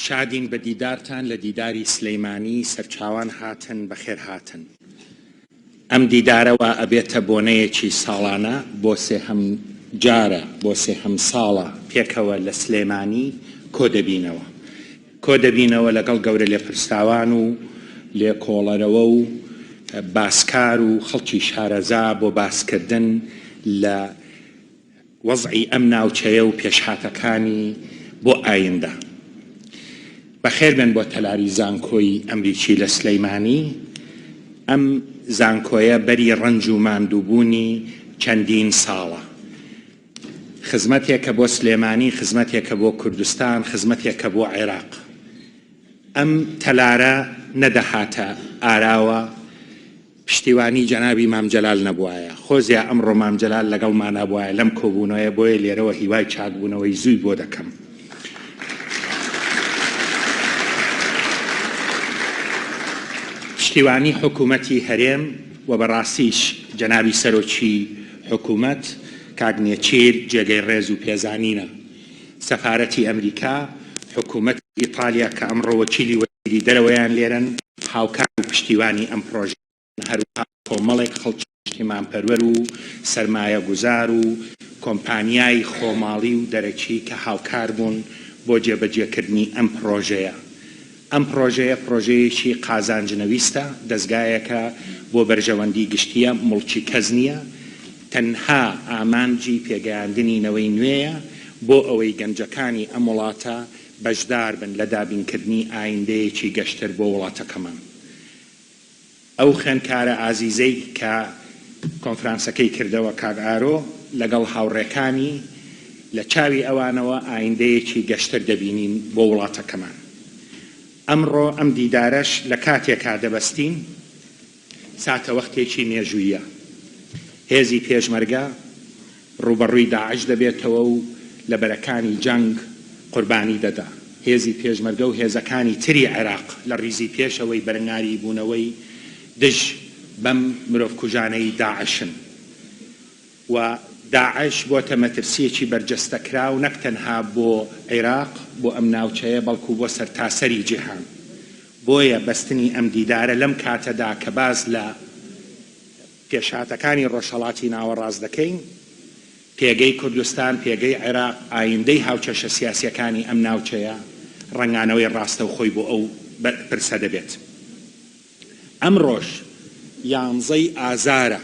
شادین بە دیدارتان لە دیداری سلەیمانی سەرچاوان هاتن بەخێر هاتن. ئەم دیدارەوە ئەبێتە بۆنەیەکی ساڵانە بۆ سێهەم جارە بۆ سێهەم ساڵە پێکەوە لە سلێمانی کۆ دەبینەوە لەگەڵ گەورە لێپرساوان و لێکۆڵەرەوە و باسکار و خەڵکی شارەزا بۆ باسکردن لە وەزعی ئەم ناوچەیە و پێشهاتەکانی بۆ ئایندە. بەخێر بێن بۆ تەلاری زانکۆی ئەمریکی لە سلەیمانی. ئەم زانکۆیە بەری ڕەنج و ماندووبوونی چەندین ساڵە. خزمەتێکە بۆ سلێمانی، خزمەتێکە بۆ کوردستان، خزمەتێکە بۆ عێراق. ئەم تەلارە نەدەهاتە ئاراوە پشتیوانی جەنابی مام جەلال نەبوایە. خۆزیە ئەمڕۆ مام جەلال لەگەڵمان نەبوایە لەم کۆبوونەوەیە، بۆیە لێرەوە هیوای چاکبوونەوەی زووی بۆ دەکەم. پشتیوانی حکوومەتی هەرێم و بەڕاستیش جەنابی سەرۆکی حکوومەت کاک نێچیر جێگەی ڕێز و پێزانینە. سەفارەتی ئەمریکا، حکوومەتی ئیتالیا کە ئەمڕۆ وەکیلی وەزیری دەرەوەیان لێرن، هاوکار و پشتیوانی ئەم پرۆژە، هەروەها کۆمەڵێک خەڵکی نیشتیمانپەروەر و سەرمایە گوزار و کۆمپانیای خۆماڵی و دەرەکی کە هاوکار بوون بۆ جێبەجێکردنی ئەم پرۆژەیە. ئەم پرۆژەیە پرۆژەیەکی قازانجنەویستە، دەستگایەکە بۆ بەرژەوەندی گشتیە، مڵکی کەس نییە، تەنها ئامانجی پێگەیاندنینەوەی نوێیە بۆ ئەوەی گەنجەکانی ئەم وڵاتە بەشدار بن لە دابینکردنی ئایندەیەکی گەشتر بۆ وڵاتەکەمان. ئەو خوێندکارە ئازیزەی کە کۆنفرانسەکەی کردەوە کاک ئارۆ لەگەڵ هاوڕێکانی لە چاوی ئەوانەوە ئایندەیەکی گەشتر دەبینین بۆ وڵاتەکەمان. ئەمڕۆ ئەم دیدارەش لە کاتێکا دەبەستین ساتە وەختێکی مێژوویە. هێزی پێشمەرگە ڕوبەڕووی داعش دەبێتەوە و لە بەرەکانی جەنگ قوربانی دەدا. هێزی پێشمەرگە و هێزەکانی تری عێراق لە ڕیزی پێشەوەی بەرەنگاری بوونەوەی دژ بەم مرۆڤکوژانەی داعشن و داعش بۆتە مەترسیەکی بەرجەستەکرا و نەک تەنها بۆ عێراق بۆ ئەم ناوچەیە بەڵکو بۆ سەرتاسەری جیهان. بۆیە بەستنی ئەم دیدارە لەم کاتەدا کە باز لە پێشهاتەکانی ڕۆژهەڵاتی ناوەڕاست دەکەین، پێگەی کوردستان، پێگەی عێراق، ئایندەی هاوچەشە سیاسیەکانی ئەم ناوچەیە ڕەنگانەوەی ڕاستە و خۆی بۆ ئەو پرسە دەبێت. ئەم ڕۆژ 11 ئازارە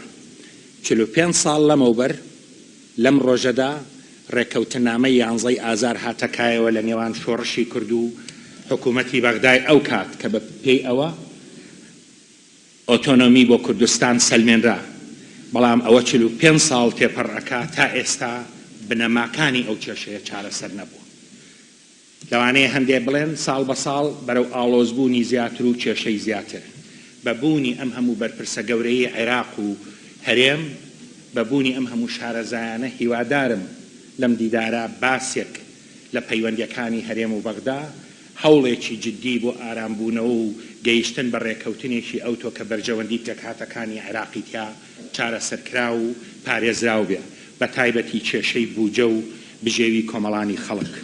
45 ساڵ لەمەوبەر لەم ڕۆژەدا ڕێکەوتنامەی 11 ئازار هاتەکایەوە لە نێوان شۆڕشی کورد و حکوومەتی بەغدای ئەو کات کە بە پێی ئەوە ئۆتۆنۆمی بۆ کوردستان سەلمێنرا. بەڵام ئەوە 45 ساڵ تێپەڕەکە تا ئێستا بنەماکانی ئەو کێشەیە چارەسەر نەبووە. لەوانەیە هەندێک بڵێن ساڵ بە ساڵ بەرەو ئاڵۆزبوونی زیاتر و کێشەی زیاتر. بەبوونی ئەم هەموو بەرپرسە گەورەی عێراق و هەرێم، بەبوونی ئەم هەموو شارەزایانە، هیوادارم لەم دیدارە باسێک لە پەیوەندیەکانی هەرێم و بەغدا، هەوڵێکی جددی بۆ ئارامبوونەوە و گەیشتن بە ڕێکەوتنێکی ئەوتۆ کە بەرژەوەندی پێکهاتەکانی عێراقی تیا چارەسەرکرا و پارێزراو بێ، بە تایبەتی کێشەی بووجە و بژێوی کۆمەڵانی خەڵک.